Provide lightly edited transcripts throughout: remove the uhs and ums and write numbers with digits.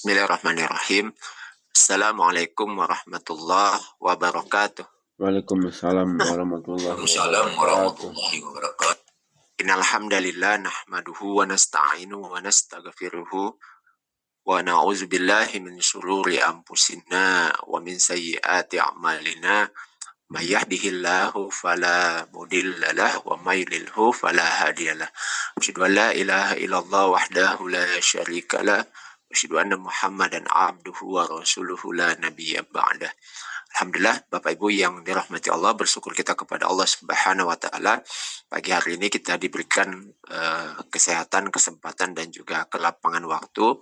Bismillahirrahmanirrahim. Assalamualaikum warahmatullahi wabarakatuh. Waalaikumsalam warahmatullahi Waalaikumsalam wabarakatuh. warahmatullahi wabarakatuh. Innal hamdalillah nahmaduhu wa nasta'inuhu wa nastaghfiruhu wa na'udzu billahi min syururi anfusina wa min sayyiati a'malina. May yahdihillahu fala mudilla lahu wa may yudlilhu fala hadiyalah. Asyhadu an la ilaha illallah wahdahu la syarika lah. Asyhadu anna Muhammadan abduhu wa rasuluhu la nabiyya ba'dah. Alhamdulillah, Bapak Ibu yang dirahmati Allah, bersyukur kita kepada Allah Subhanahu wa taala. Pagi hari ini kita diberikan kesehatan, kesempatan dan juga kelapangan waktu.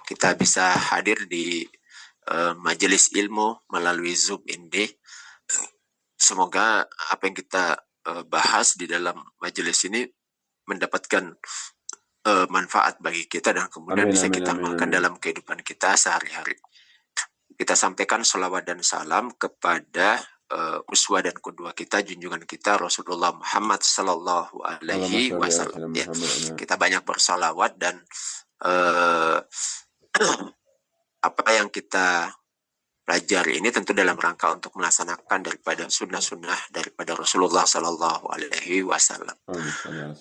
Kita bisa hadir di majelis ilmu melalui Zoom ini. Semoga apa yang kita bahas di dalam majelis ini mendapatkan manfaat bagi kita dan kemudian bisa kita amalkan dalam kehidupan kita sehari-hari. Kita sampaikan sholawat dan salam kepada uswah dan qudwah kita, junjungan kita Rasulullah Muhammad Sallallahu Alaihi Wasallam. Ya, kita banyak bersolawat dan apa yang kita pelajari ini tentu dalam rangka untuk melaksanakan daripada sunnah-sunnah daripada Rasulullah Sallallahu Alaihi Wasallam.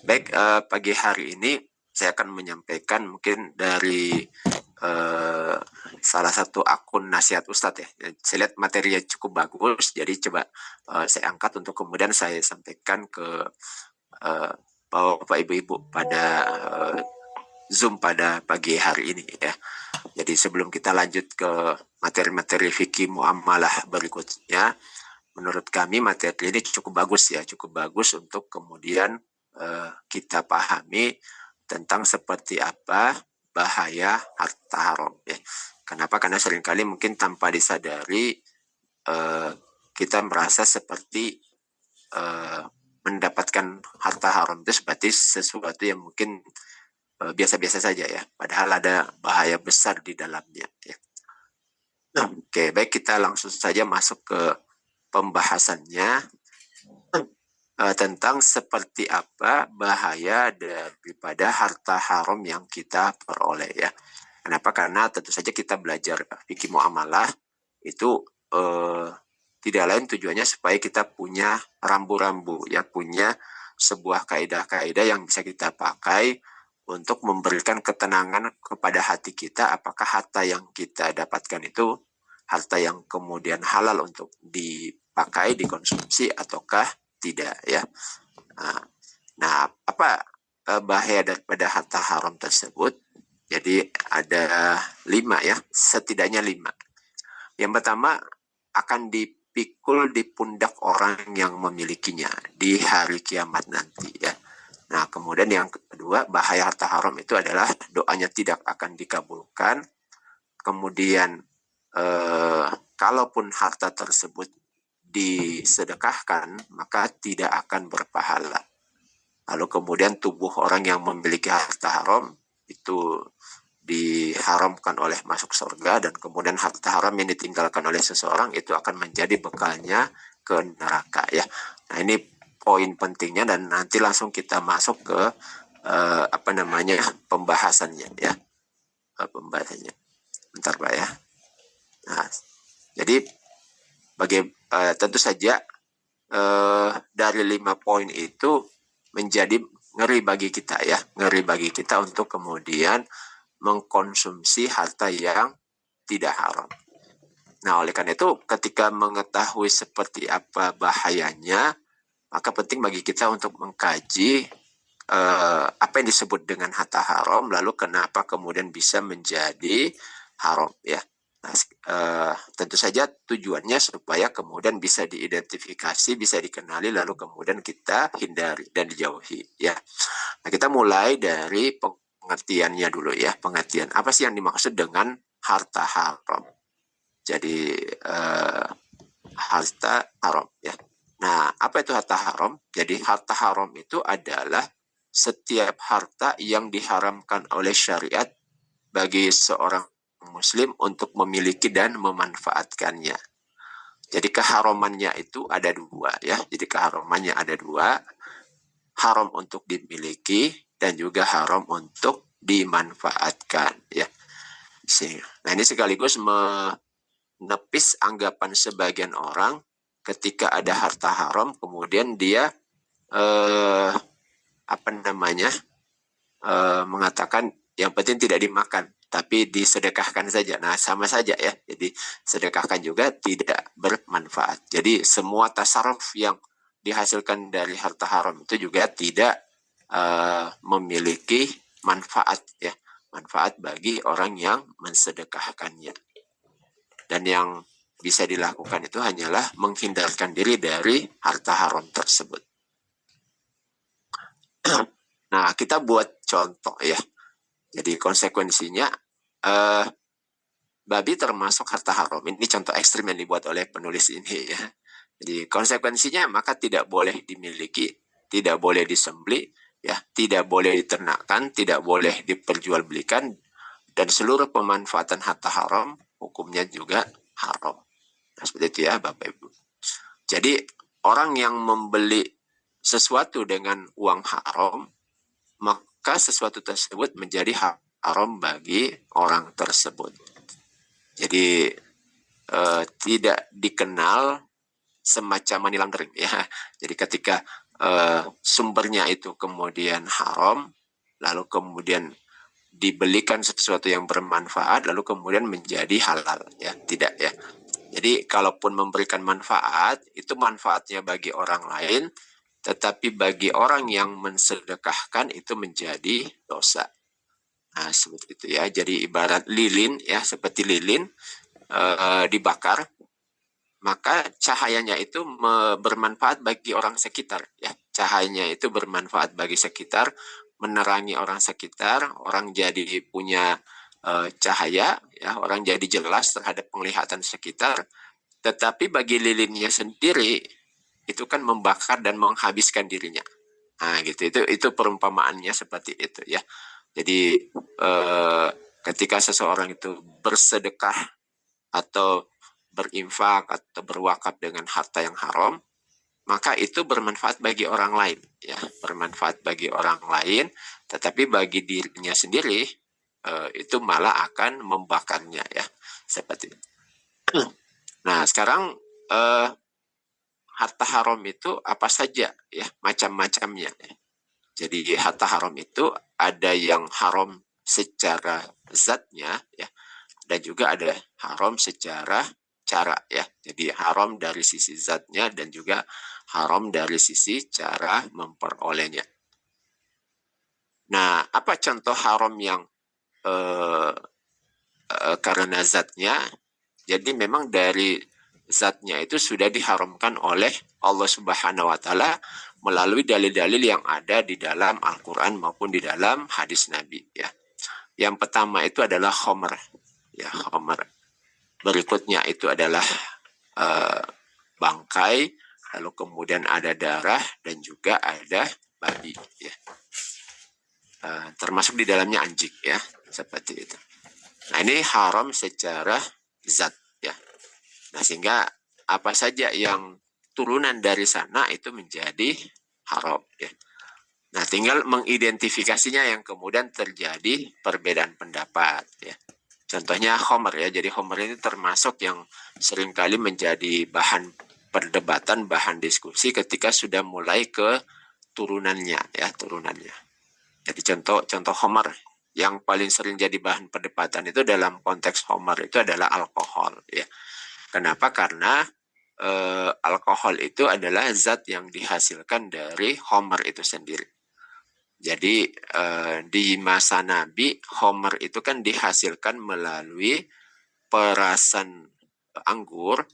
Baik, pagi hari ini saya akan menyampaikan mungkin dari salah satu akun nasihat Ustadz ya. Saya lihat materinya cukup bagus, jadi coba saya angkat untuk kemudian saya sampaikan ke Bapak Ibu-Ibu pada Zoom pada pagi hari ini ya. Jadi sebelum kita lanjut ke materi-materi fikih muamalah berikutnya, menurut kami materi ini cukup bagus ya, cukup bagus untuk kemudian kita pahami tentang seperti apa bahaya harta haram ya. Kenapa? Karena seringkali mungkin tanpa disadari kita merasa seperti mendapatkan harta haram itu seperti sesuatu yang mungkin biasa-biasa saja ya, padahal ada bahaya besar di dalamnya ya. Oke, baik, kita langsung saja masuk ke pembahasannya tentang seperti apa bahaya daripada harta haram yang kita peroleh ya. Kenapa? Karena tentu saja kita belajar fikih muamalah itu tidak lain tujuannya supaya kita punya rambu-rambu ya, punya sebuah kaidah-kaidah yang bisa kita pakai untuk memberikan ketenangan kepada hati kita, apakah harta yang kita dapatkan itu harta yang kemudian halal untuk dipakai, dikonsumsi ataukah tidak ya. Nah, apa bahaya daripada harta haram tersebut? Jadi ada 5 ya, setidaknya 5. Yang pertama, akan dipikul di pundak orang yang memilikinya di hari kiamat nanti ya. Nah, kemudian yang kedua, bahaya harta haram itu adalah doanya tidak akan dikabulkan. Kemudian kalaupun harta tersebut disedekahkan, maka tidak akan berpahala. Lalu kemudian tubuh orang yang memiliki harta haram itu diharamkan oleh masuk surga, dan kemudian harta haram yang ditinggalkan oleh seseorang itu akan menjadi bekalnya ke neraka ya. Nah, ini poin pentingnya dan nanti langsung kita masuk ke pembahasannya ya. Pembahasannya. Bentar Pak ya. Nah, jadi tentu saja dari 5 poin itu menjadi ngeri bagi kita ya, ngeri bagi kita untuk kemudian mengkonsumsi harta yang tidak haram. Nah, oleh karena itu ketika mengetahui seperti apa bahayanya, maka penting bagi kita untuk mengkaji apa yang disebut dengan harta haram, lalu kenapa kemudian bisa menjadi haram ya. Nah, tentu saja tujuannya supaya kemudian bisa diidentifikasi, bisa dikenali, lalu kemudian kita hindari dan dijauhi ya. Nah, kita mulai dari pengertiannya dulu ya. Pengertian apa sih yang dimaksud dengan harta haram? Jadi harta haram ya. Nah, apa itu harta haram? Jadi harta haram itu adalah setiap harta yang diharamkan oleh syariat bagi seorang muslim untuk memiliki dan memanfaatkannya. Jadi keharamannya itu ada 2 ya. Jadi keharamannya ada 2. Haram untuk dimiliki dan juga haram untuk dimanfaatkan ya. Nah, ini sekaligus menepis anggapan sebagian orang ketika ada harta haram, kemudian dia mengatakan yang penting tidak dimakan, tapi disedekahkan saja. Nah, sama saja ya. Jadi sedekahkan juga tidak bermanfaat. Jadi semua tasarruf yang dihasilkan dari harta haram itu juga tidak memiliki manfaat ya. Manfaat bagi orang yang mensedekahkannya. Dan yang bisa dilakukan itu hanyalah menghindarkan diri dari harta haram tersebut. Nah, kita buat contoh ya. Jadi konsekuensinya babi termasuk harta haram. Ini contoh ekstrim yang dibuat oleh penulis ini ya. Jadi konsekuensinya maka tidak boleh dimiliki, tidak boleh disembelih, ya, tidak boleh diternakkan, tidak boleh diperjualbelikan, dan seluruh pemanfaatan harta haram hukumnya juga haram. Nah, seperti itu ya Bapak Ibu. Jadi orang yang membeli sesuatu dengan uang haram, maka sesuatu tersebut menjadi haram bagi orang tersebut. Jadi tidak dikenal semacam money laundering ya. Jadi ketika sumbernya itu kemudian haram, lalu kemudian dibelikan sesuatu yang bermanfaat, lalu kemudian menjadi halal ya, tidak ya. Jadi kalaupun memberikan manfaat, itu manfaatnya bagi orang lain, tetapi bagi orang yang mensedekahkan itu menjadi dosa. Nah, seperti itu ya. Jadi ibarat lilin ya, seperti lilin dibakar, maka cahayanya itu bermanfaat bagi orang sekitar ya. Cahayanya itu bermanfaat bagi sekitar, menerangi orang sekitar, orang jadi punya cahaya ya, orang jadi jelas terhadap penglihatan sekitar. Tetapi bagi lilinnya sendiri itu kan membakar dan menghabiskan dirinya. Nah, gitu. Itu perumpamaannya seperti itu ya. Jadi ketika seseorang itu bersedekah atau berinfak atau berwakaf dengan harta yang haram, maka itu bermanfaat bagi orang lain ya, bermanfaat bagi orang lain, tetapi bagi dirinya sendiri itu malah akan membakarnya ya, seperti itu. Nah, sekarang harta haram itu apa saja ya, macam-macamnya ya. Jadi harta haram itu ada yang haram secara zatnya ya, dan juga ada haram secara cara ya. Jadi haram dari sisi zatnya dan juga haram dari sisi cara memperolehnya. Nah, apa contoh haram yang karena zatnya? Jadi memang dari zatnya itu sudah diharamkan oleh Allah Subhanahu wa taala melalui dalil-dalil yang ada di dalam Al-Qur'an maupun di dalam hadis Nabi ya. Yang pertama itu adalah khamr ya, khamr. Berikutnya itu adalah bangkai, lalu kemudian ada darah dan juga ada babi ya. Termasuk di dalamnya anjing ya, seperti itu. Nah, ini haram secara zat ya. Nah, sehingga apa saja yang turunan dari sana itu menjadi haram ya. Nah, tinggal mengidentifikasinya yang kemudian terjadi perbedaan pendapat ya. Contohnya khamr ya. Jadi khamr ini termasuk yang seringkali menjadi bahan perdebatan, bahan diskusi ketika sudah mulai ke turunannya ya, turunannya. Jadi contoh khamr yang paling sering jadi bahan perdebatan itu dalam konteks khamr itu adalah alkohol ya. Kenapa? Karena alkohol itu adalah zat yang dihasilkan dari khamr itu sendiri. Jadi di masa Nabi, khamr itu kan dihasilkan melalui perasan anggur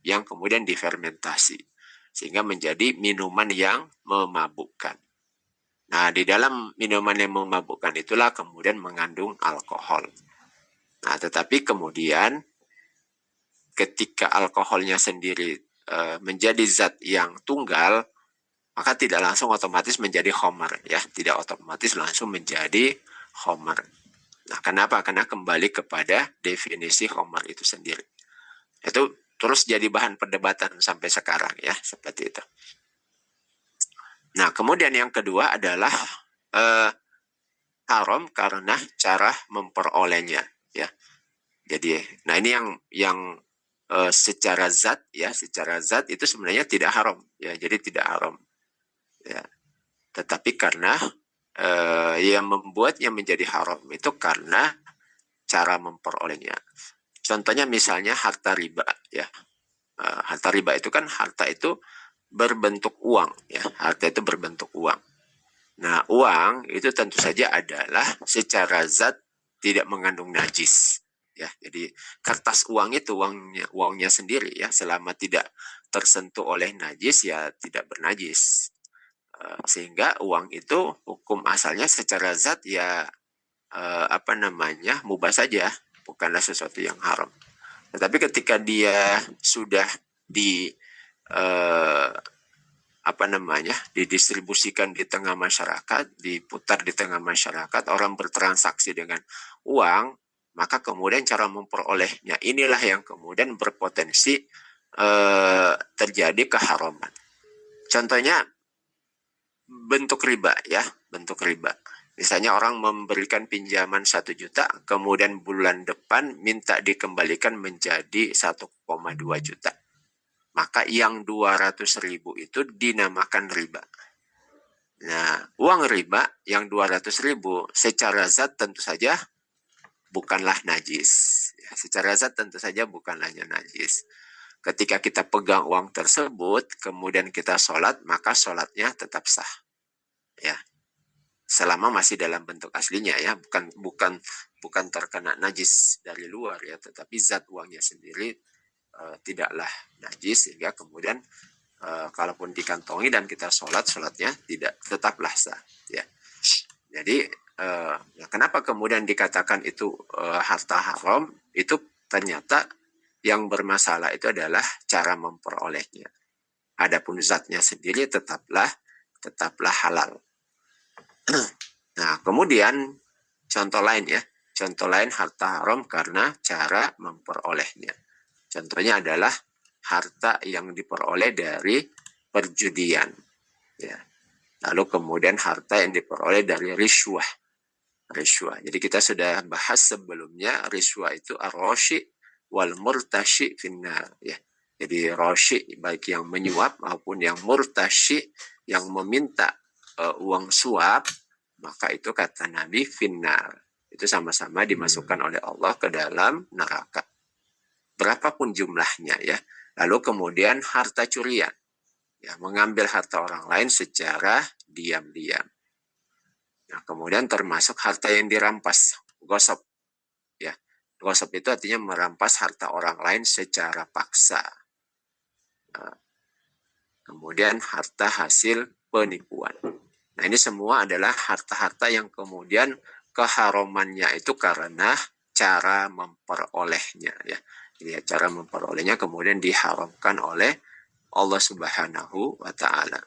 yang kemudian difermentasi sehingga menjadi minuman yang memabukkan. Nah, di dalam minuman yang memabukkan itulah kemudian mengandung alkohol. Nah, tetapi kemudian ketika alkoholnya sendiri menjadi zat yang tunggal, maka tidak langsung otomatis menjadi khamr ya, tidak otomatis langsung menjadi khamr. Nah, kenapa? Karena kembali kepada definisi khamr itu sendiri. Itu terus jadi bahan perdebatan sampai sekarang ya, seperti itu. Nah, kemudian yang kedua adalah haram karena cara memperolehnya ya. Jadi, nah ini yang secara zat itu sebenarnya tidak haram ya, jadi tidak haram ya. Tetapi karena yang membuatnya menjadi haram itu karena cara memperolehnya. Contohnya misalnya harta riba ya. Harta riba itu kan harta itu berbentuk uang ya, harta itu berbentuk uang. Nah, uang itu tentu saja adalah secara zat tidak mengandung najis ya. Jadi kertas uang itu uangnya sendiri ya, selama tidak tersentuh oleh najis ya tidak bernajis. Sehingga uang itu hukum asalnya secara zat ya mubah saja, bukanlah sesuatu yang haram. Tetapi ketika dia sudah di eh, didistribusikan di tengah masyarakat, diputar di tengah masyarakat, orang bertransaksi dengan uang, maka kemudian cara memperolehnya inilah yang kemudian berpotensi terjadi keharaman. Contohnya bentuk riba ya, bentuk riba. Misalnya orang memberikan pinjaman 1 juta, kemudian bulan depan minta dikembalikan menjadi 1,2 juta. Maka yang 200.000 itu dinamakan riba. Nah, uang riba yang 200.000 secara zat tentu saja bukanlah najis. Ya, secara zat tentu saja bukanlah najis. Ketika kita pegang uang tersebut, kemudian kita sholat, maka sholatnya tetap sah. Ya, selama masih dalam bentuk aslinya ya, bukan terkena najis dari luar ya, tetapi zat uangnya sendiri tidaklah najis, sehingga kemudian kalaupun dikantongi dan kita sholatnya tetaplah sah ya. Jadi kenapa kemudian dikatakan itu harta haram? Itu ternyata yang bermasalah itu adalah cara memperolehnya. Adapun zatnya sendiri tetaplah halal. Nah, kemudian contoh lain ya. Contoh lain harta haram karena cara memperolehnya. Contohnya adalah harta yang diperoleh dari perjudian. Ya. Lalu kemudian harta yang diperoleh dari riswah. Jadi kita sudah bahas sebelumnya, riswah itu ar-rashi wal murtashi finnar. Ya. Jadi rashi baik yang menyuap maupun yang murtashi yang meminta uang suap, maka itu kata Nabi finnar. Itu sama-sama dimasukkan oleh Allah ke dalam neraka. Berapapun jumlahnya ya. Lalu kemudian harta curian. Ya, mengambil harta orang lain secara diam-diam. Nah, kemudian termasuk harta yang dirampas, gosop. Ya, gosop itu artinya merampas harta orang lain secara paksa. Nah, kemudian harta hasil penipuan. Nah, ini semua adalah harta-harta yang kemudian keharamannya itu karena cara memperolehnya ya. Jadi cara memperolehnya kemudian diharamkan oleh Allah Subhanahu wa taala.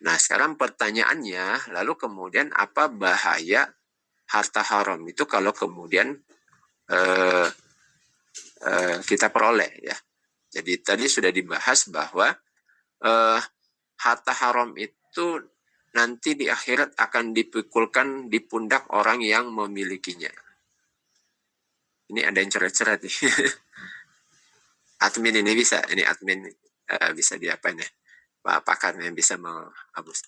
Nah, sekarang pertanyaannya, lalu kemudian apa bahaya harta haram itu kalau kemudian kita peroleh ya. Jadi tadi sudah dibahas bahwa harta haram itu nanti di akhirat akan dipikulkan di pundak orang yang memilikinya. Ini ada yang cerah-cerah nih. Admin ini bisa, ini admin bisa diapain ya, Pak pakarnya bisa menghapus.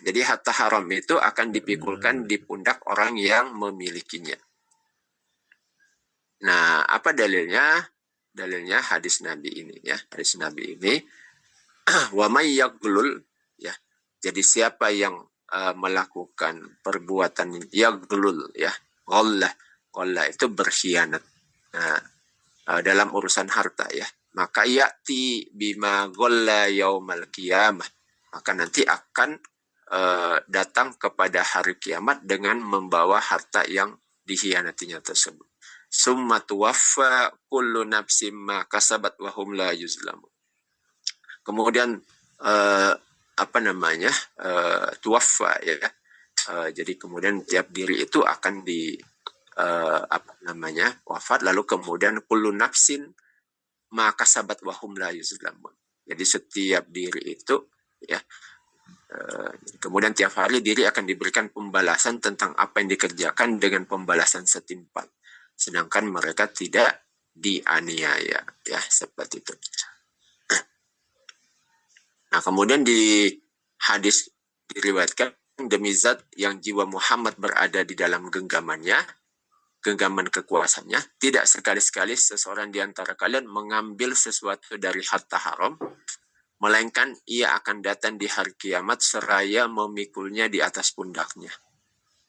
Jadi harta haram itu akan dipikulkan di pundak orang yang memilikinya. Nah, apa dalilnya? Dalilnya hadis Nabi ini ya. Hadis Nabi ini wa may yaghlul ya. Jadi siapa yang melakukan perbuatan yaghlul ya. Ghalla itu berkhianat. Nah, dalam urusan harta ya. Maka ya'ti bima ghalla yaumal qiyamah. Maka nanti akan datang kepada hari kiamat dengan membawa harta yang dikhianatinya tersebut. Summa tuwaffa kullu nafsim ma kasabat wa hum la yuzlamun. Kemudian tuwaffa ya. Jadi kemudian tiap diri itu akan wafat, lalu kemudian kullu nafsin ma kasabat wa hum la yuzlamun. Jadi setiap diri itu ya kemudian tiap hari diri akan diberikan pembalasan tentang apa yang dikerjakan dengan pembalasan setimpal. sedangkan mereka tidak dianiaya, ya seperti itu. Nah, kemudian di hadis diriwayatkan, demi zat yang jiwa Muhammad berada di dalam genggamannya, genggaman kekuasaannya, tidak sekali-sekali seseorang di antara kalian mengambil sesuatu dari harta haram, melainkan ia akan datang di hari kiamat seraya memikulnya di atas pundaknya.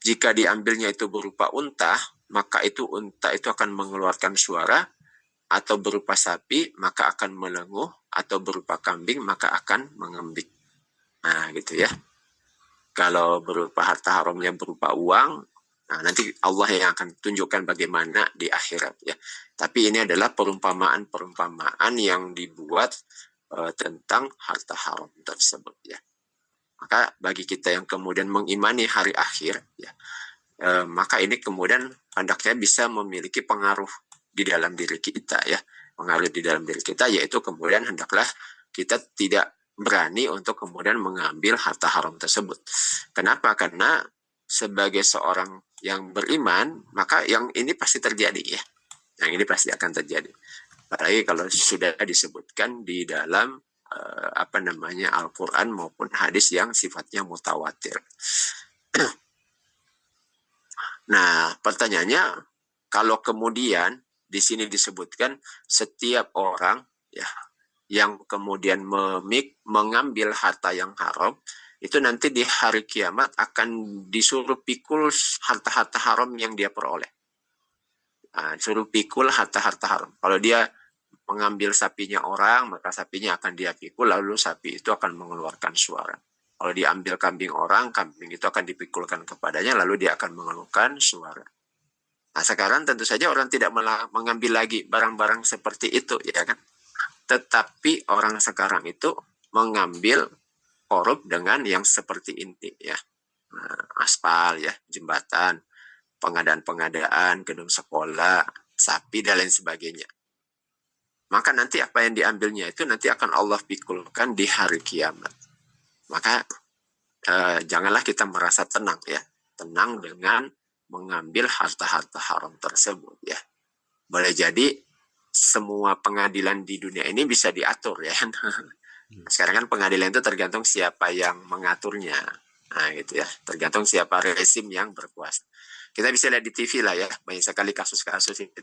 Jika diambilnya itu berupa unta, maka itu unta itu akan mengeluarkan suara, atau berupa sapi, maka akan melenguh, atau berupa kambing, maka akan mengembik. Nah, gitu ya. Kalau berupa harta haramnya berupa uang, nah nanti Allah yang akan tunjukkan bagaimana di akhirat ya. Tapi ini adalah perumpamaan-perumpamaan yang dibuat tentang harta haram tersebut ya. Maka bagi kita yang kemudian mengimani hari akhir ya, maka ini kemudian hendaknya bisa memiliki pengaruh di dalam diri kita ya, pengaruh di dalam diri kita, yaitu kemudian hendaklah kita tidak berani untuk kemudian mengambil harta haram tersebut. Kenapa? Karena sebagai seorang yang beriman, maka yang ini pasti terjadi ya, yang ini pasti akan terjadi. Apalagi kalau sudah disebutkan di dalam Al-Quran maupun hadis yang sifatnya mutawatir. Nah, pertanyaannya, kalau kemudian di sini disebutkan setiap orang ya yang kemudian mengambil harta yang haram, itu nanti di hari kiamat akan disuruh pikul harta-harta haram yang dia peroleh. Nah, disuruh pikul harta-harta haram. Kalau dia mengambil sapinya orang, maka sapinya akan dia pikul, lalu sapi itu akan mengeluarkan suara. Kalau diambil kambing orang, kambing itu akan dipikulkan kepadanya, lalu dia akan mengeluarkan suara. Nah, sekarang tentu saja orang tidak mengambil lagi barang-barang seperti itu, ya kan? Tetapi orang sekarang itu mengambil korup dengan yang seperti inti, ya. Nah, aspal, ya, jembatan, pengadaan-pengadaan, gedung sekolah, sapi, dan lain sebagainya. Maka nanti apa yang diambilnya itu nanti akan Allah pikulkan di hari kiamat. Maka janganlah kita merasa tenang, ya. Tenang dengan mengambil harta-harta haram tersebut ya. Boleh jadi semua pengadilan di dunia ini bisa diatur ya. Sekarang kan pengadilan itu tergantung siapa yang mengaturnya. Nah gitu ya, tergantung siapa rezim yang berkuasa. Kita bisa lihat di TV lah ya, banyak sekali kasus-kasus itu.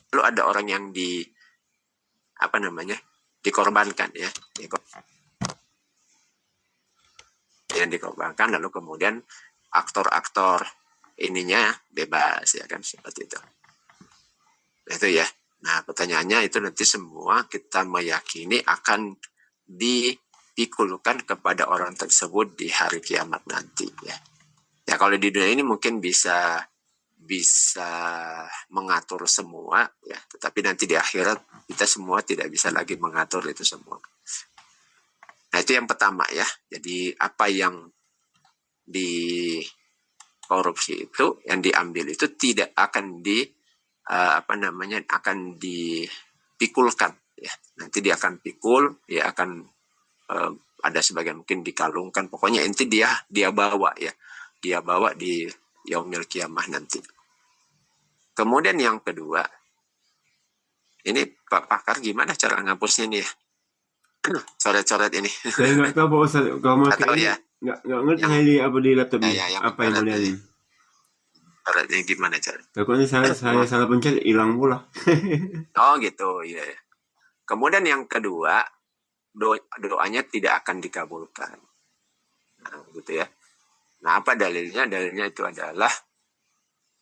Lalu ada orang yang dikorbankan ya, yang dikorbankan, lalu kemudian aktor-aktor ininya bebas ya kan, seperti itu. Itu ya. Nah, pertanyaannya itu nanti semua kita meyakini akan dipikulkan kepada orang tersebut di hari kiamat nanti ya. Ya kalau di dunia ini mungkin bisa mengatur semua ya, tetapi nanti di akhirat kita semua tidak bisa lagi mengatur itu semua. Nah, itu yang pertama ya. Jadi apa yang dikorupsi itu, yang diambil itu tidak akan akan dipikulkan ya. Nanti dia akan pikul, dia akan ada sebagian mungkin dikalungkan, pokoknya inti dia bawa ya. Dia bawa di yaumil kiamah nanti. Kemudian yang kedua, ini Pak Pakar gimana cara ngapusnya nih ya? Coret-coret ini. Saya nggak tahu Pak Ustaz, kalau Nggak tahu ini ya. nggak ngerti di laptop ini. Ya, yang apa yang coret mulia ini. ini? Ibaratnya gimana cara? Takutnya saya salah pencet hilang pula. Oh gitu, iya. Kemudian yang kedua, doanya tidak akan dikabulkan. Nah, gitu ya. Nah, apa dalilnya? Dalilnya itu adalah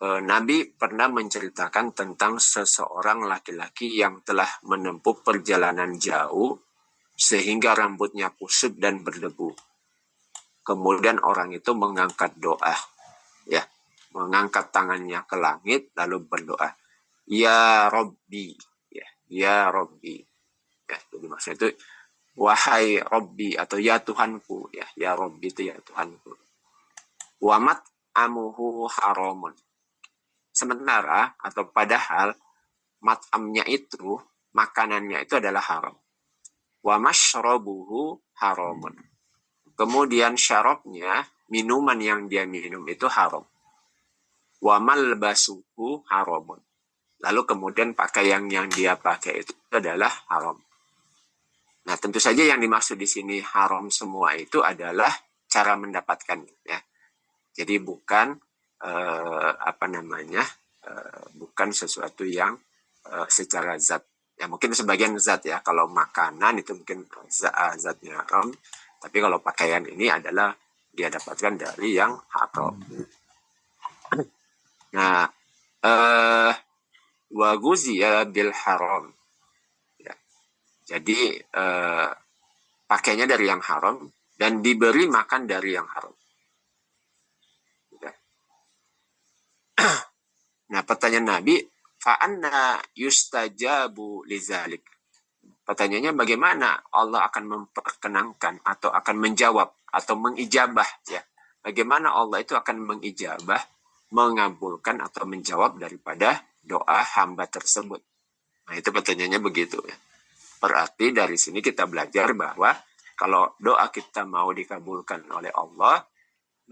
Nabi pernah menceritakan tentang seseorang laki-laki yang telah menempuh perjalanan jauh sehingga rambutnya kusut dan berdebu. Kemudian orang itu mengangkat doa, ya, mengangkat tangannya ke langit lalu berdoa, Ya Robbi, ya Robbi. Ya, jadi maksudnya itu wahai Robbi atau ya Tuhanku, ya Robbi itu ya Tuhanku. Wamat amuhu haramun. Sementara atau padahal mat'amnya itu, makanannya itu adalah haram. Wa mashrabuhu haramun. Kemudian syarabnya, minuman yang dia minum itu haram. Wa malbasuhu haramun. Lalu kemudian pakaian yang dia pakai itu adalah haram. Nah, tentu saja yang dimaksud di sini haram semua itu adalah cara mendapatkannya, ya. Jadi bukan bukan sesuatu yang secara zat. Ya mungkin sebagian zat ya. Kalau makanan itu mungkin zatnya haram. Tapi kalau pakaian ini adalah dia dapatkan dari yang haram. Nah, waguziya bil haram. Ya. Jadi pakainya dari yang haram dan diberi makan dari yang haram. Nah, pertanyaan Nabi, fa'anna yustajabu lizalik. Pertanyaannya bagaimana Allah akan memperkenankan atau akan menjawab atau mengijabah, ya. Bagaimana Allah itu akan mengijabah, mengabulkan atau menjawab daripada doa hamba tersebut. Nah, itu pertanyaannya begitu, ya. Berarti dari sini kita belajar bahwa kalau doa kita mau dikabulkan oleh Allah,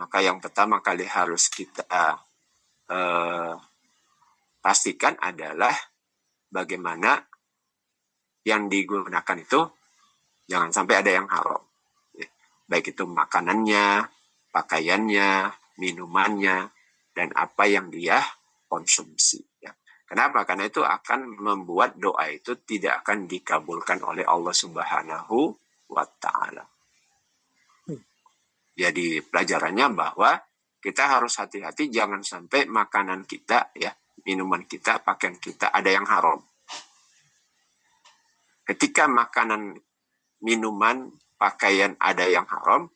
maka yang pertama kali harus kita pastikan adalah bagaimana yang digunakan itu jangan sampai ada yang haram. Ya. Baik itu makanannya, pakaiannya, minumannya, dan apa yang dia konsumsi. Ya. Kenapa? Karena itu akan membuat doa itu tidak akan dikabulkan oleh Allah Subhanahu wa Ta'ala. Jadi pelajarannya bahwa kita harus hati-hati jangan sampai makanan kita, ya, minuman kita, pakaian kita ada yang haram. Ketika makanan, minuman, pakaian ada yang haram,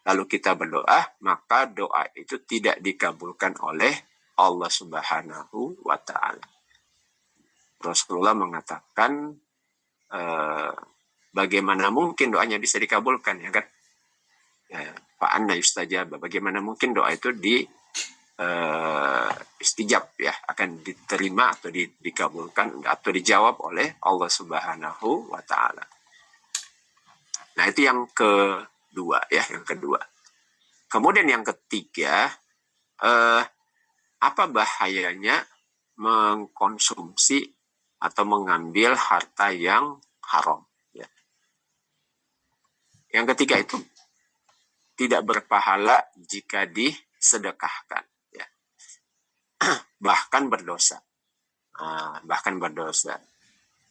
lalu kita berdoa, maka doa itu tidak dikabulkan oleh Allah Subhanahu wa Ta'ala. Rasulullah mengatakan, bagaimana mungkin doanya bisa dikabulkan, ya kan? Fa'anna yustajab. Bagaimana mungkin doa itu istijab, ya, akan diterima atau dikabulkan atau dijawab oleh Allah Subhanahu wa Ta'ala. Nah, itu yang kedua, ya, yang kedua. Kemudian yang ketiga, apa bahayanya mengkonsumsi atau mengambil harta yang haram, ya. Yang ketiga itu tidak berpahala jika disedekahkan, ya. Bahkan berdosa. Bahkan berdosa.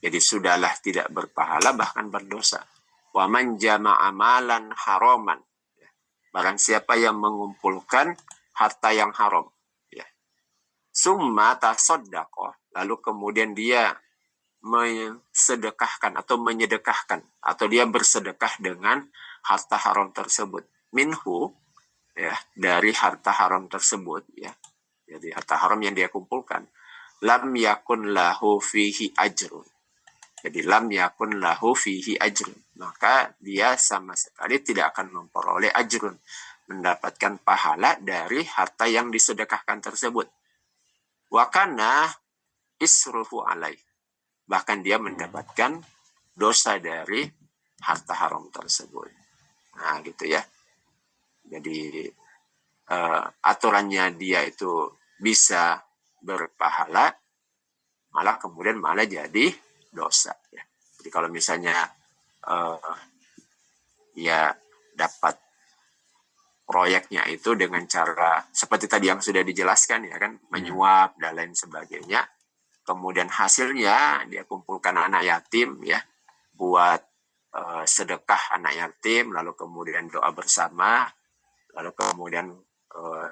Jadi sudahlah tidak berpahala, bahkan berdosa. Wa man jama'a malan haraman. Ya. Barang siapa yang mengumpulkan harta yang haram, ya. Summa tasaddaqah, lalu kemudian dia mensedekahkan atau menyedekahkan atau dia bersedekah dengan harta haram tersebut. Minhu, ya, dari harta haram tersebut, ya. Jadi harta haram yang dia kumpulkan, lam yakun lahu fihi ajrun. Jadi lam yakun lahu fihi ajrun, maka dia sama sekali tidak akan memperoleh ajrun, mendapatkan pahala dari harta yang disedekahkan tersebut. Wa kana isrufu alaih, bahkan dia mendapatkan dosa dari harta haram tersebut. Nah, gitu ya. Jadi aturannya dia itu bisa berpahala, malah kemudian malah jadi dosa, ya. Jadi kalau misalnya ya dapat proyeknya itu dengan cara seperti tadi yang sudah dijelaskan ya kan, menyuap dan lain sebagainya. Kemudian hasilnya dia kumpulkan anak yatim ya, buat sedekah anak yatim, lalu kemudian doa bersama, lalu kemudian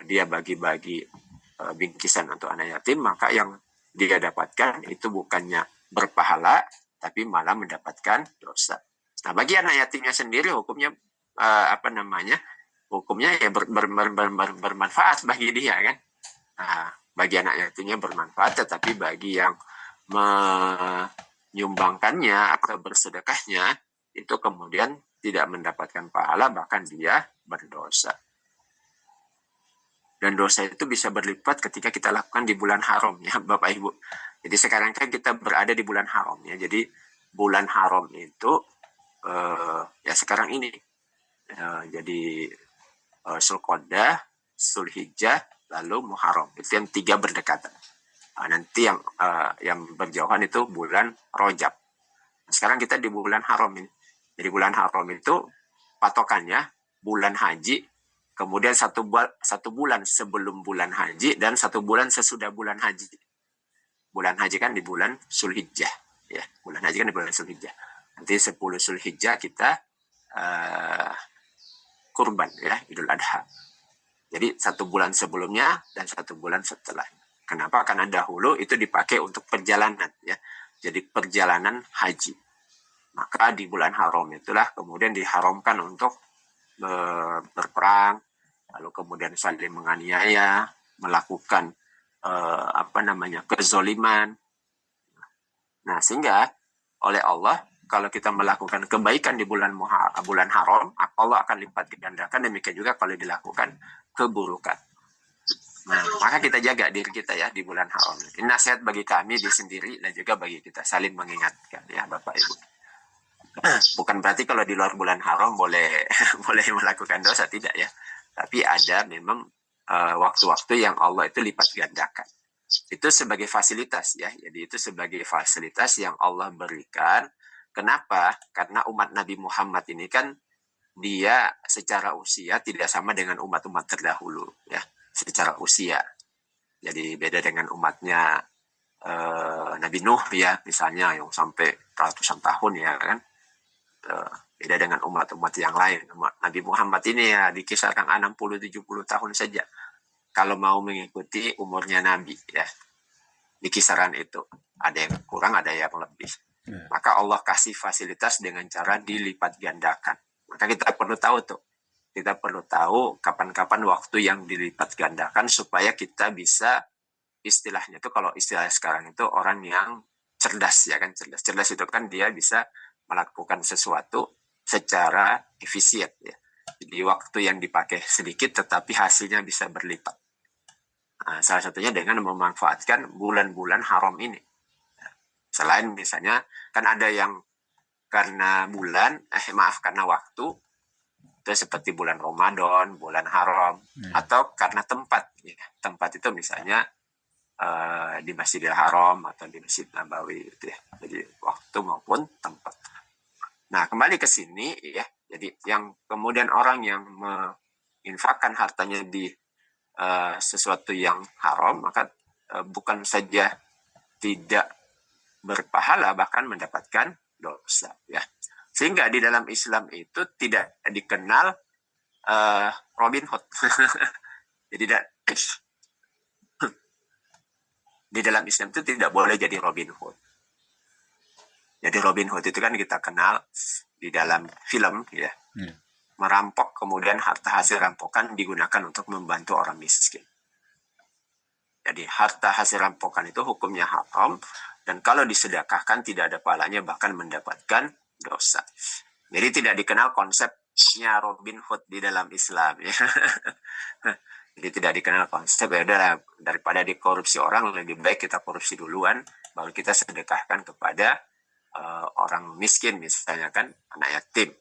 dia bagi-bagi bingkisan untuk anak yatim, maka yang dia dapatkan itu bukannya berpahala, tapi malah mendapatkan dosa. Nah, bagi anak yatimnya sendiri hukumnya hukumnya ya bermanfaat bagi dia kan. Nah, bagi anak yatimnya bermanfaat, tetapi bagi yang menyumbangkannya atau bersedekahnya itu kemudian tidak mendapatkan pahala, bahkan dia berdosa. Dan dosa itu bisa berlipat ketika kita lakukan di bulan haram ya Bapak Ibu. Jadi sekarang kan kita berada di bulan haram ya. Jadi bulan haram itu ya sekarang ini jadi Zulqa'dah, Zulhijjah, lalu Muharram. Itu yang 3 berdekatan. Nanti yang berjauhan itu bulan Rajab. Nah, sekarang kita di bulan haram ini. Jadi bulan haram itu patokannya bulan haji, kemudian satu bulan sebelum bulan haji dan 1 bulan sesudah bulan haji. Bulan haji kan di bulan Zulhijjah. Ya, bulan haji kan di bulan Zulhijjah. Nanti 10 Zulhijjah kita kurban ya, Idul Adha. Jadi 1 bulan sebelumnya dan 1 bulan setelah. Kenapa? Karena dahulu itu dipakai untuk perjalanan ya. Jadi perjalanan haji. Maka di bulan haram itulah kemudian diharamkan untuk berperang, lalu kemudian saling menganiaya, melakukan kezoliman. Nah, sehingga oleh Allah, kalau kita melakukan kebaikan di bulan haram, Allah akan lipat gandakan. Demikian juga kalau dilakukan keburukan. Nah, maka kita jaga diri kita ya di bulan haram. Ini nasihat bagi kami di sendiri dan juga bagi kita, saling mengingatkan ya Bapak Ibu. Bukan berarti kalau di luar bulan haram boleh melakukan dosa, tidak ya. Tapi ada memang waktu-waktu yang Allah itu lipat gandakan. Itu sebagai fasilitas ya. Jadi itu sebagai fasilitas yang Allah berikan. Kenapa? Karena umat Nabi Muhammad ini kan dia secara usia tidak sama dengan umat-umat terdahulu ya, secara usia. Jadi beda dengan umatnya Nabi Nuh ya, misalnya yang sampai ratusan tahun ya kan. Beda dengan umat-umat yang lain. Nabi Muhammad ini ya dikisarkan 60-70 tahun saja kalau mau mengikuti umurnya Nabi ya, di kisaran itu. Ada yang kurang, ada yang lebih. Maka Allah kasih fasilitas dengan cara dilipat gandakan. Maka kita perlu tahu tuh, kita perlu tahu kapan-kapan waktu yang dilipat gandakan supaya kita bisa, istilahnya itu kalau istilah sekarang itu orang yang cerdas ya kan. Cerdas itu kan dia bisa melakukan sesuatu secara efisien ya. Jadi waktu yang dipakai sedikit tetapi hasilnya bisa berlipat. Nah, salah satunya dengan memanfaatkan bulan-bulan haram ini. Selain misalnya kan ada yang karena karena waktu, itu seperti bulan Ramadan, bulan haram, atau karena tempat ya. Tempat itu misalnya di Masjidil Haram atau di Masjid Nabawi gitu ya. Jadi waktu maupun tempat. Nah, kembali ke sini ya. Jadi yang kemudian orang yang menginfakkan hartanya di sesuatu yang haram, maka bukan saja tidak berpahala, bahkan mendapatkan dosa ya. Sehingga di dalam Islam itu tidak dikenal Robin Hood. Jadi di dalam Islam itu tidak boleh jadi Robin Hood. Jadi Robin Hood itu kan kita kenal di dalam film ya. Merampok, kemudian harta hasil rampokan digunakan untuk membantu orang miskin. Jadi harta hasil rampokan itu hukumnya haram, dan kalau disedekahkan tidak ada pahalanya, bahkan mendapatkan dosa. Jadi tidak dikenal konsepnya Robin Hood di dalam Islam ya. Jadi tidak dikenal konsep, ya daripada dikorupsi orang, lebih baik kita korupsi duluan, baru kita sedekahkan kepada orang miskin misalnya kan, anak yatim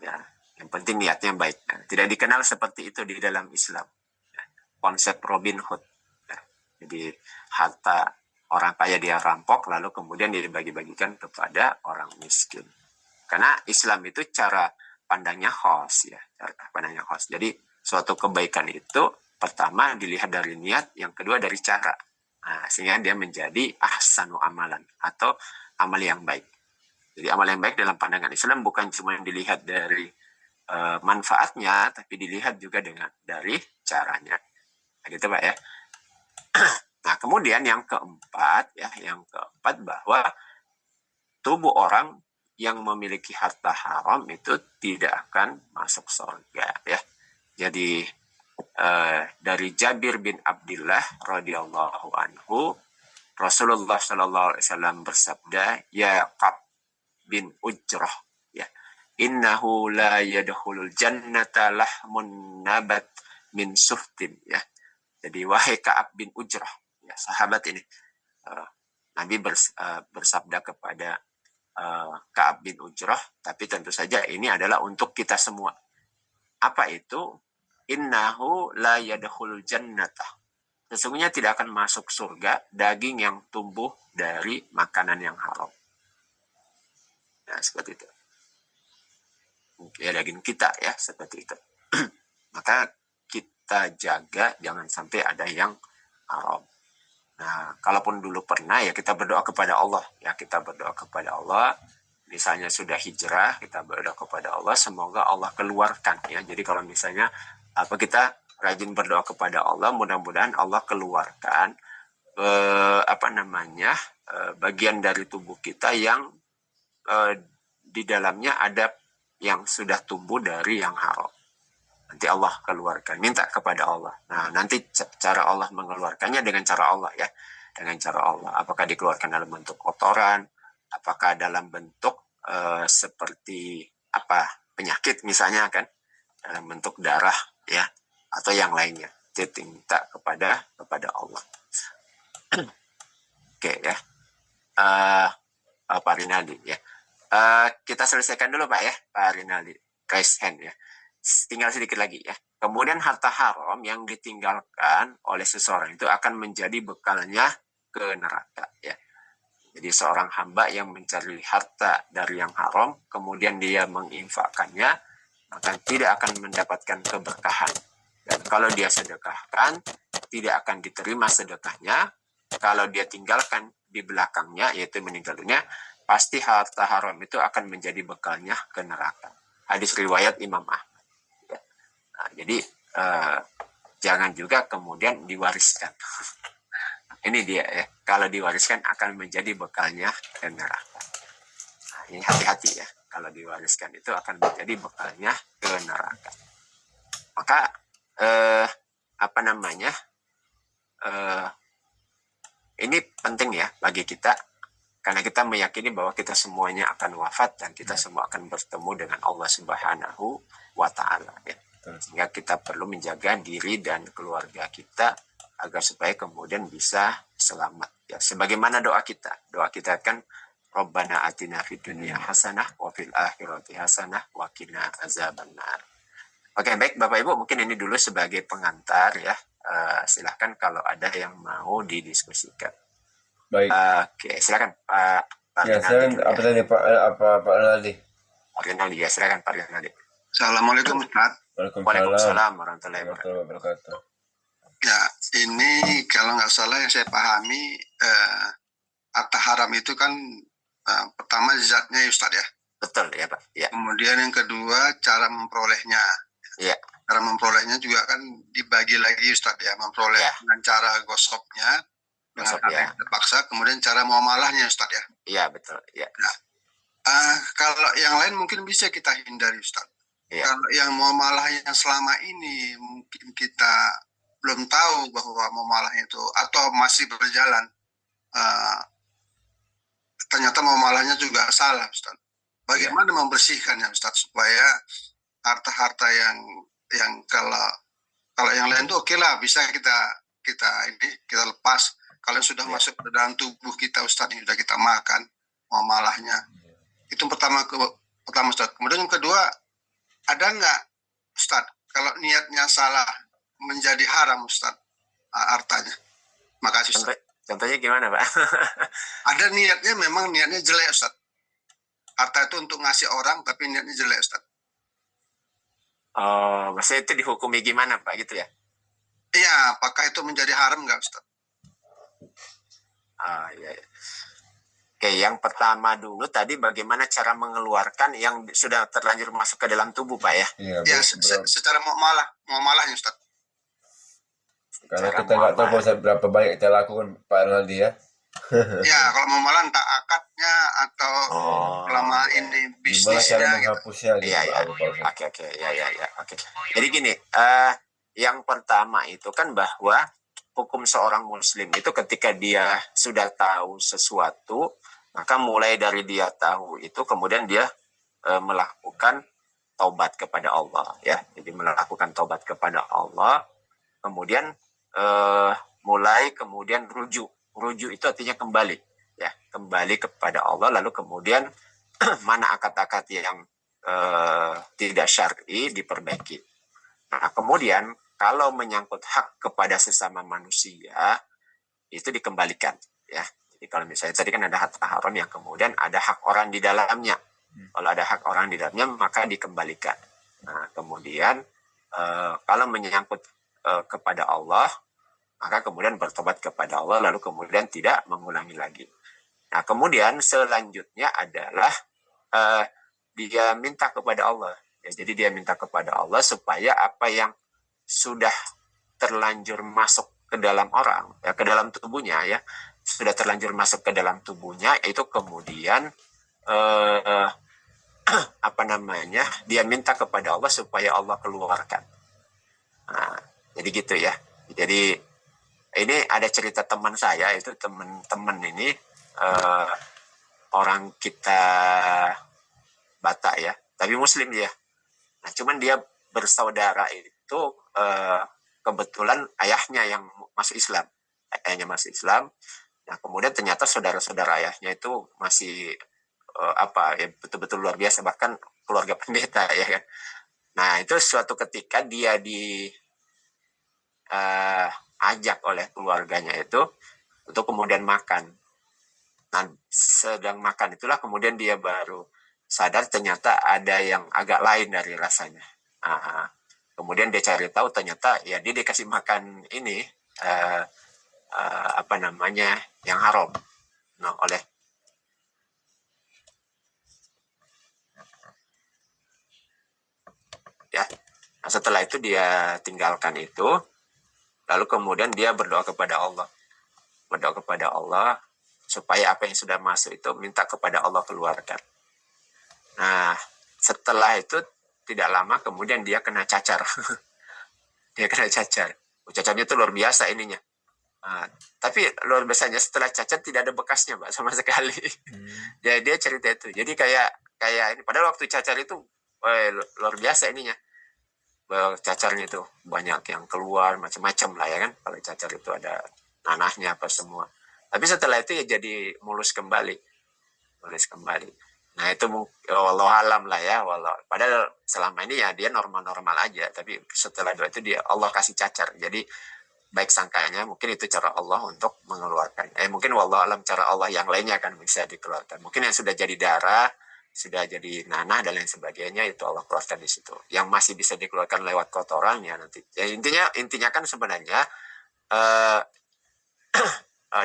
ya. Yang penting niatnya baik. Nah, tidak dikenal seperti itu di dalam Islam ya. Konsep Robin Hood ya. Jadi harta orang kaya dia rampok, lalu kemudian dia dibagi-bagikan kepada orang miskin. Karena Islam itu cara pandangnya khas ya, cara pandangnya khas. Jadi suatu kebaikan itu pertama dilihat dari niat, yang kedua dari cara. Nah, sehingga dia menjadi ahsanu amalan atau amal yang baik. Jadi amal yang baik dalam pandangan Islam bukan cuma dilihat dari manfaatnya, tapi dilihat juga dari caranya. Nah, gitu Pak ya. Nah, kemudian yang keempat bahwa tubuh orang yang memiliki harta haram itu tidak akan masuk surga ya. Jadi dari Jabir bin Abdullah radhiyallahu anhu, Rasulullah sallallahu alaihi wasallam bersabda, ya Ka'b bin Ujrah, ya, innahu la yadkhulul jannata lahmun nabat min suhtin, ya. Jadi wahai Ka'ab bin Ujrah, ya, sahabat ini, Nabi bersabda kepada Ka'ab bin Ujrah, tapi tentu saja ini adalah untuk kita semua. Apa itu? Innahu la yadkhulul jannata. Sesungguhnya tidak akan masuk surga daging yang tumbuh dari makanan yang haram. Nah, seperti itu. Ya, daging kita ya, seperti itu. Maka kita jaga jangan sampai ada yang haram. Nah, kalaupun dulu pernah ya kita berdoa kepada Allah. Ya, kita berdoa kepada Allah. Misalnya sudah hijrah, kita berdoa kepada Allah, semoga Allah keluarkan ya. Jadi kalau misalnya kita rajin berdoa kepada Allah, mudah-mudahan Allah keluarkan bagian dari tubuh kita yang di dalamnya ada yang sudah tumbuh dari yang haram. Nanti Allah keluarkan, minta kepada Allah. Nah, nanti cara Allah mengeluarkannya dengan cara Allah ya. Dengan cara Allah. Apakah dikeluarkan dalam bentuk kotoran, apakah dalam bentuk seperti penyakit misalnya kan, dalam bentuk darah ya, atau yang lainnya. Jadi minta kepada Allah. Oke ya. Pak Rinaldi ya. Kita selesaikan dulu Pak ya, Pak Rinaldi. Raise hand ya. Tinggal sedikit lagi ya. Kemudian harta haram yang ditinggalkan oleh seseorang itu akan menjadi bekalnya ke neraka ya. Jadi seorang hamba yang mencari harta dari yang haram, kemudian dia menginfakkannya, maka tidak akan mendapatkan keberkahan. Dan kalau dia sedekahkan, tidak akan diterima sedekahnya. Kalau dia tinggalkan di belakangnya, yaitu meninggal dunia, pasti harta haram itu akan menjadi bekalnya ke neraka. Hadis riwayat Imam Ahmad. Ya. Nah, jadi jangan juga kemudian diwariskan. Ini dia ya, kalau diwariskan akan menjadi bekalnya ke neraka. Nah, ini hati-hati ya, kalau diwariskan itu akan menjadi bekalnya ke neraka. Maka ini penting ya bagi kita, karena kita meyakini bahwa kita semuanya akan wafat dan kita semua akan bertemu dengan Allah Subhanahu wa Ta'ala ya. Sehingga kita perlu menjaga diri dan keluarga kita agar supaya kemudian bisa selamat ya. Sebagaimana doa kita kan, Rabbana atina fid dunya hasanah wa fil akhirati hasanah wa qina azabannar. Oke, baik Bapak Ibu, mungkin ini dulu sebagai pengantar ya. Silahkan kalau ada yang mau didiskusikan. Baik. Oke, silakan Pak Ya, silakan apa tadi Pak Rinaldi? Pak Rinaldi ya, silakan Pak Rinaldi. Assalamualaikum Ustaz. Waalaikumsalam warahmatullahi wabarakatuh. Ya, ini kalau nggak salah yang saya pahami, harta haram itu kan pertama zatnya ya Ustaz ya. Betul ya Pak. Ya. Kemudian yang kedua cara memperolehnya. Ya. Cara memperolehnya juga kan dibagi lagi Ustaz ya, memperoleh dengan cara gosopnya, dengan cara yang terpaksa, kemudian cara muamalahnya Ustaz ya. Iya betul. Ya. Nah, kalau yang lain mungkin bisa kita hindari Ustaz. Ya. Kalau yang muamalah yang selama ini mungkin kita belum tahu bahwa muamalahnya itu atau masih berjalan, ternyata muamalahnya juga salah Ustaz. Bagaimana membersihkannya Ustaz supaya harta-harta yang kalau yang lain itu oke lah, bisa kita lepas. Kalau sudah masuk ke dalam tubuh kita Ustaz, yang sudah kita makan muamalahnya. Itu pertama Ustaz. Kemudian yang kedua, ada nggak Ustaz kalau niatnya salah menjadi haram Ustaz hartanya? Makasih Ustaz. Contohnya gimana Pak? Ada memang niatnya jelek Ustaz. Harta itu untuk ngasih orang tapi niatnya jelek Ustaz. Maksudnya itu dihukumi gimana Pak gitu ya? Iya, apakah itu menjadi haram nggak Ustaz? Iya. Oke, yang pertama dulu tadi bagaimana cara mengeluarkan yang sudah terlanjur masuk ke dalam tubuh Pak ya? Iya, Ya, belum. secara muamalahnya Ustaz. Karena Cara kita nggak tahu muamalah. Pak, berapa banyak kita lakukan Pak Rinaldi ya. Ya, kalau muamalah entah akadnya atau selama ini Gimana cara bisnisnya gitu. menghapusnya gitu Iya, Pak, iya. apa Pak Ustaz? Oke, ya. Oke. Jadi gini, yang pertama itu kan bahwa hukum seorang muslim itu ketika dia sudah tahu sesuatu, maka mulai dari dia tahu itu kemudian dia melakukan taubat kepada Allah ya. Jadi melakukan taubat kepada Allah, kemudian mulai kemudian rujuk. Rujuk itu artinya kembali ya, kembali kepada Allah, lalu kemudian mana akad-akad yang tidak syar'i diperbaiki. Nah, kemudian kalau menyangkut hak kepada sesama manusia itu dikembalikan ya. Jadi kalau misalnya tadi kan ada hak haram yang kemudian ada hak orang di dalamnya. Kalau ada hak orang di dalamnya maka dikembalikan. Nah, kemudian kalau menyangkut kepada Allah maka kemudian bertobat kepada Allah lalu kemudian tidak mengulangi lagi. Nah, kemudian selanjutnya adalah dia minta kepada Allah. Ya, jadi dia minta kepada Allah supaya apa yang sudah terlanjur masuk ke dalam orang, ya ke dalam tubuhnya ya, sudah terlanjur masuk ke dalam tubuhnya, itu kemudian apa namanya? Dia minta kepada Allah supaya Allah keluarkan. Nah, jadi gitu ya. Jadi ini ada cerita teman saya, itu teman-teman ini orang kita Batak ya, tapi Muslim dia. Nah, cuman dia bersaudara itu kebetulan ayahnya yang masuk Islam, ayahnya masuk Islam. Nah, kemudian ternyata saudara-saudara ayahnya itu masih apa ya, betul-betul luar biasa, bahkan keluarga pendeta ya kan. Nah, itu suatu ketika dia ajak oleh keluarganya itu untuk kemudian makan. Nah, sedang makan itulah kemudian dia baru sadar ternyata ada yang agak lain dari rasanya. Nah, kemudian dia cari tahu ternyata ya dia dikasih makan ini apa namanya yang haram. Nah, oleh ya. Nah, setelah itu dia tinggalkan itu, lalu kemudian dia berdoa kepada Allah. Berdoa kepada Allah supaya apa yang sudah masuk itu minta kepada Allah keluarkan. Nah, setelah itu tidak lama kemudian dia kena cacar. Dia kena cacar. Cacarnya itu luar biasa ininya. Nah, tapi luar biasanya setelah cacar tidak ada bekasnya, Pak, sama sekali. Dia cerita itu. Jadi kayak ini. Padahal waktu cacar itu luar biasa ininya. Cacarnya itu banyak yang keluar macam-macam lah ya kan. Kalau cacar itu ada nanahnya apa semua. Tapi setelah itu ya jadi mulus kembali. Nah, itu wallahu alam lah ya, padahal selama ini ya dia normal-normal aja, tapi setelah doa itu dia Allah kasih cacar. Jadi baik sangkanya mungkin itu cara Allah untuk mengeluarkan. Mungkin wallahu alam cara Allah yang lainnya kan bisa dikeluarkan. Mungkin yang sudah jadi darah, sudah jadi nanah dan lain sebagainya itu Allah keluarkan di situ. Yang masih bisa dikeluarkan lewat kotoran ya nanti. Ya intinya kan sebenarnya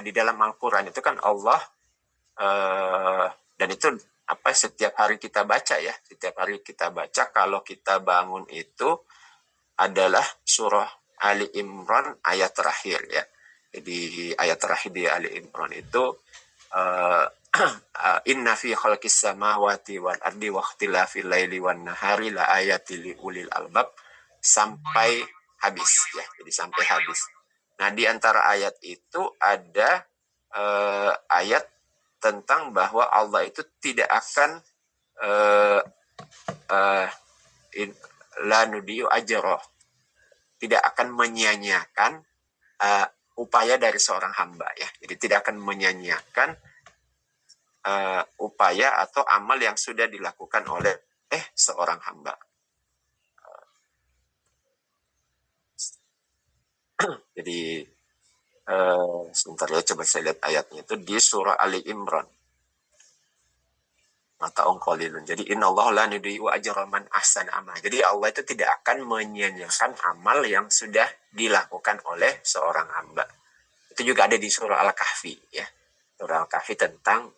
di dalam Al-Qur'an itu kan Allah dan itu apa setiap hari kita baca ya, setiap hari kita baca kalau kita bangun itu adalah surah Ali Imran ayat terakhir ya. Jadi ayat terakhir di Ali Imran itu inna fi khalqis samawati wal ardi wa ikhtilafil laili wan nahari la ayati li ulil albab sampai habis ya. Jadi sampai habis. Nah, di antara ayat itu ada ayat tentang bahwa Allah itu tidak akan la nudiyu ajroh, tidak akan menyia-nyiakan upaya dari seorang hamba ya. Jadi tidak akan menyia-nyiakan upaya atau amal yang sudah dilakukan oleh seorang hamba. Jadi sebentar ya, coba saya lihat ayatnya itu di surah Ali Imran. mataun qalilun. Jadi innallaha la yudhi'u ajra man ahsana amal. Jadi Allah itu tidak akan menyia-nyiakan amal yang sudah dilakukan oleh seorang hamba. Itu juga ada di surah Al-Kahfi ya. Surah Al-Kahfi tentang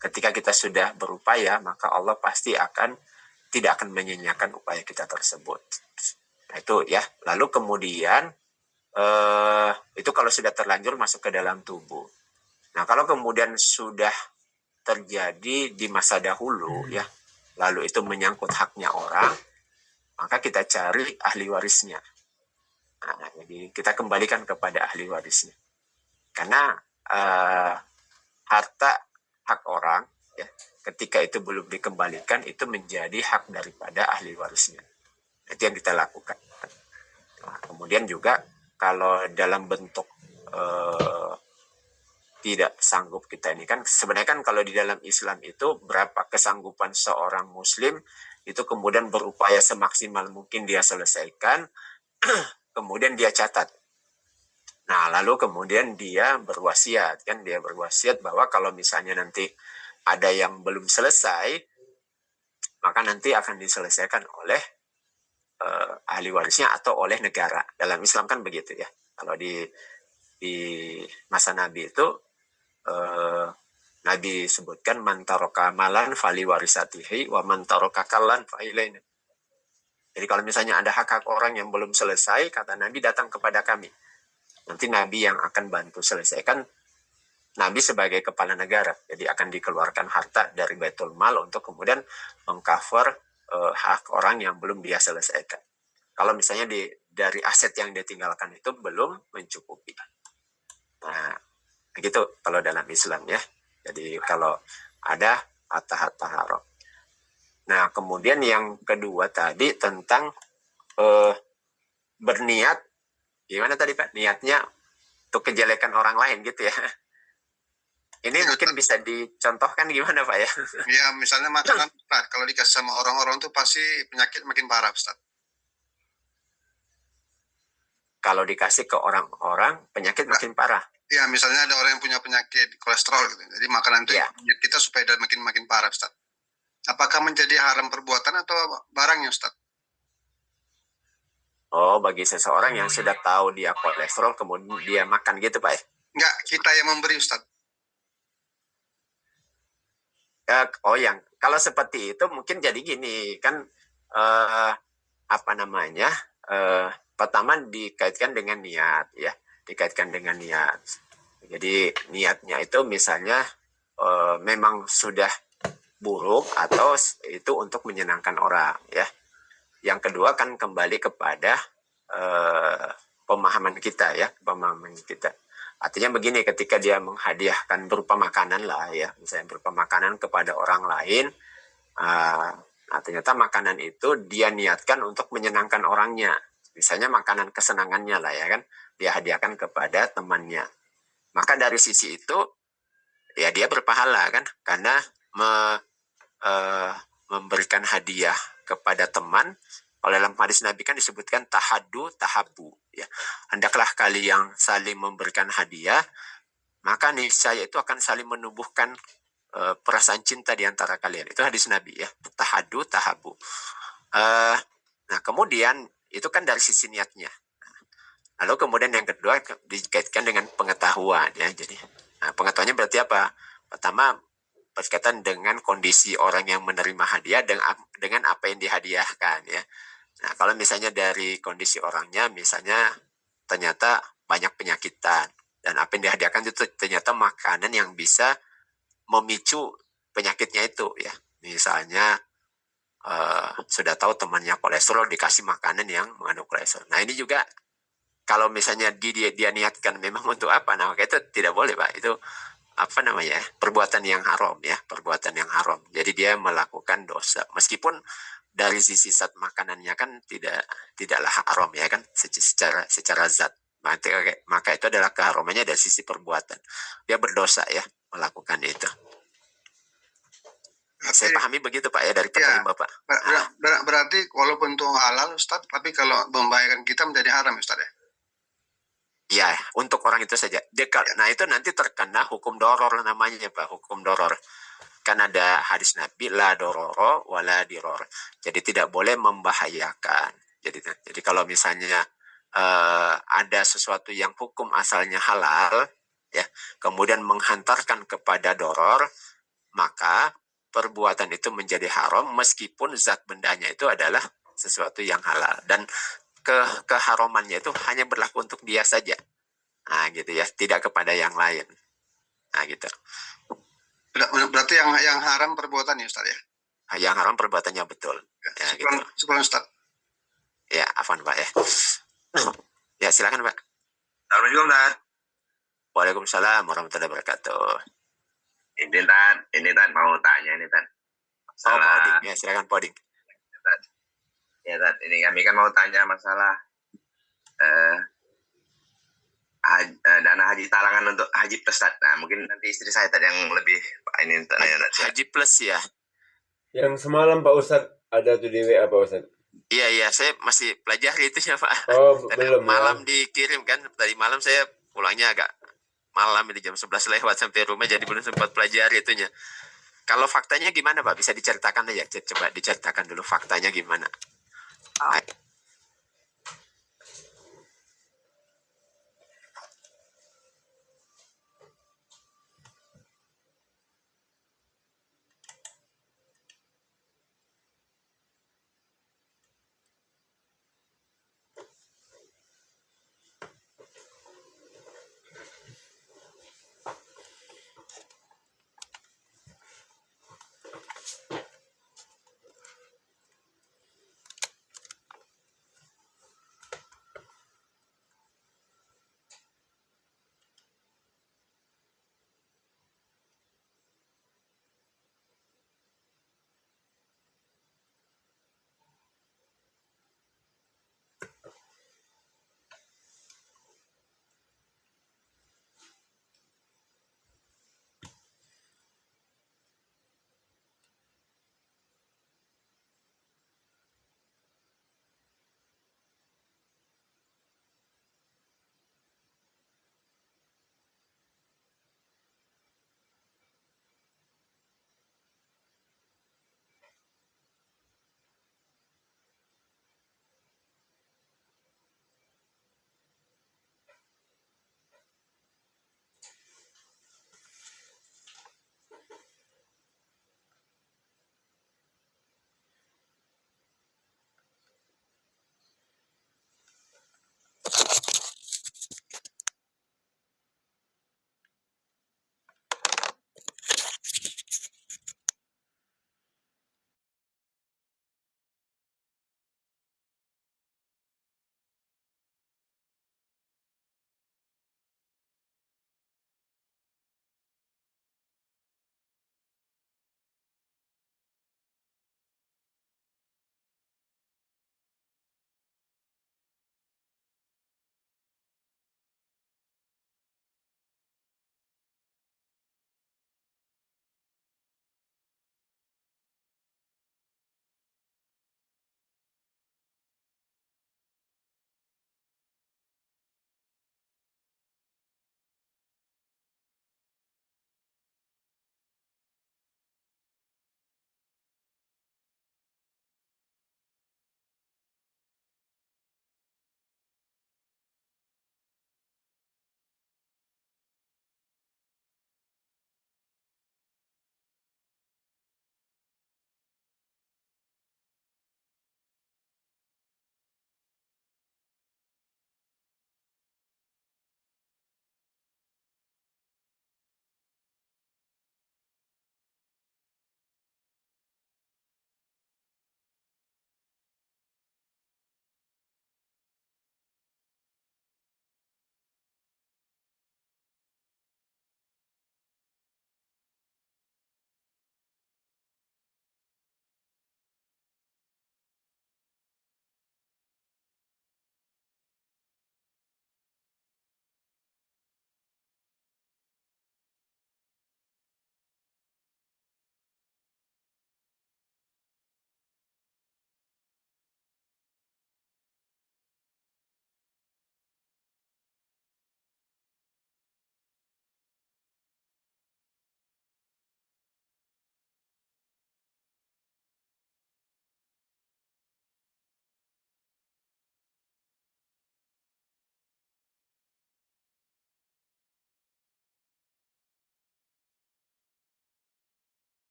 ketika kita sudah berupaya maka Allah pasti tidak akan menyia-nyiakan upaya kita tersebut. Nah, itu ya. Lalu kemudian itu kalau sudah terlanjur masuk ke dalam tubuh. Nah, kalau kemudian sudah terjadi di masa dahulu ya, lalu itu menyangkut haknya orang, maka kita cari ahli warisnya. Nah, jadi kita kembalikan kepada ahli warisnya. Karena harta hak orang ya, ketika itu belum dikembalikan itu menjadi hak daripada ahli warisnya. Itu yang kita lakukan. Nah, kemudian juga kalau dalam bentuk tidak sanggup kita ini kan sebenarnya kan kalau di dalam Islam itu berapa kesanggupan seorang muslim itu kemudian berupaya semaksimal mungkin dia selesaikan kemudian dia catat. Nah, lalu kemudian dia berwasiat bahwa kalau misalnya nanti ada yang belum selesai maka nanti akan diselesaikan oleh ahli warisnya atau oleh negara. Dalam Islam kan begitu ya. Kalau di masa Nabi itu Nabi sebutkan man taraka malan fali warisatihi wa man taraka kallan fa ilaina. Jadi kalau misalnya ada hak-hak orang yang belum selesai, kata Nabi datang kepada kami. Nanti Nabi yang akan bantu selesaikan. Nabi sebagai kepala negara, jadi akan dikeluarkan harta dari Baitul Mal untuk kemudian mengcover hak orang yang belum dia selesaikan. Kalau misalnya dari aset yang dia tinggalkan itu belum mencukupi. Nah, begitu kalau dalam Islam ya. Jadi kalau ada harta-harta haram. Nah, kemudian yang kedua tadi tentang berniat. Gimana tadi Pak? Niatnya untuk kejelekan orang lain gitu ya. Ini ya, mungkin bisa dicontohkan gimana Pak ya? Ya misalnya makanan kalau dikasih sama orang-orang tuh pasti penyakit makin parah Ustaz. Kalau dikasih ke orang-orang penyakit makin parah. Ya misalnya ada orang yang punya penyakit kolesterol gitu. Jadi makanan itu kita supaya makin parah Ustaz. Apakah menjadi haram perbuatan atau barangnya Ustaz? Oh, bagi seseorang yang sudah tahu dia kolesterol kemudian dia makan gitu Pak ya? Enggak, kita yang memberi Ustaz. Oh yang kalau seperti itu mungkin jadi gini kan pertama dikaitkan dengan niat ya, dikaitkan dengan niat. Jadi niatnya itu misalnya memang sudah buruk atau itu untuk menyenangkan orang ya. Yang kedua kan kembali kepada pemahaman kita ya, pemahaman kita. Artinya begini, ketika dia menghadiahkan berupa makanan lah ya, misalnya berupa makanan kepada orang lain, ternyata makanan itu dia niatkan untuk menyenangkan orangnya. Misalnya makanan kesenangannya lah ya kan, dia hadiahkan kepada temannya. Maka dari sisi itu, ya dia berpahala kan, karena memberikan hadiah kepada teman. Kalau dalam hadis Nabi kan disebutkan tahaddu tahabbu ya. Hendaklah kalian saling memberikan hadiah, maka niscaya itu akan saling menumbuhkan perasaan cinta di antara kalian. Itu hadis Nabi ya. Tahaddu tahabbu. Nah, kemudian itu kan dari sisi niatnya. Lalu kemudian yang kedua dikaitkan dengan pengetahuan ya. Jadi pengetahuannya berarti apa? Pertama berkaitan dengan kondisi orang yang menerima hadiah dengan apa yang dihadiahkan ya. Nah, kalau misalnya dari kondisi orangnya, misalnya ternyata banyak penyakitan dan apa yang dihadiahkan itu ternyata makanan yang bisa memicu penyakitnya itu ya. Misalnya sudah tahu temannya kolesterol dikasih makanan yang mengandung kolesterol. Nah, ini juga kalau misalnya dia niatkan memang untuk apa, nah maka itu tidak boleh Pak. Itu perbuatan yang haram ya, perbuatan yang haram. Jadi dia melakukan dosa meskipun dari sisi zat makanannya kan tidaklah haram ya kan, secara zat. Maka itu adalah keharamannya dari sisi perbuatan. Dia berdosa ya melakukan itu. Saya pahami begitu Pak ya dari pertanyaan Bapak. Berarti walaupun itu halal Ustaz, tapi kalau membahayakan kita menjadi haram Ustaz ya? Ya, untuk orang itu saja. Nah, itu nanti terkena hukum doror namanya Pak, hukum doror. kan ada hadis Nabi la dororo wala diror. Jadi tidak boleh membahayakan. Jadi kalau misalnya ada sesuatu yang hukum asalnya halal, ya, kemudian menghantarkan kepada doror, maka perbuatan itu menjadi haram meskipun zat bendanya itu adalah sesuatu yang halal, dan keharamannya itu hanya berlaku untuk dia saja. Nah, gitu ya, tidak kepada yang lain. Nah, gitu. Berarti yang haram perbuatannya Ustaz ya? Yang haram perbuatannya, betul. Ya, gitu. Sekolah Ustaz. Ya, afwan Pak ya. Ya, silakan Pak. Assalamualaikum, Tan. Waalaikumsalam warahmatullahi wabarakatuh. Ini Tan mau tanya ini Tan. Oh, Pak Oding. Ya, silakan Pak Oding. Ya Tan, ini kami kan mau tanya masalah dana haji talangan untuk haji plus Tan. Nah, mungkin nanti istri saya tadi yang lebih ini tanya. Haji plus ya. Yang semalam Pak Ustadz ada tuh di WA Pak Ustadz. Iya, saya masih pelajari itu ya Pak. Oh, Tadi belum malam ya. dikirim kan, tadi malam saya pulangnya agak malam, di jam 11 lewat sampai rumah, jadi belum sempat pelajari itunya. Kalau faktanya gimana Pak? Bisa diceritakan aja, coba diceritakan dulu faktanya gimana.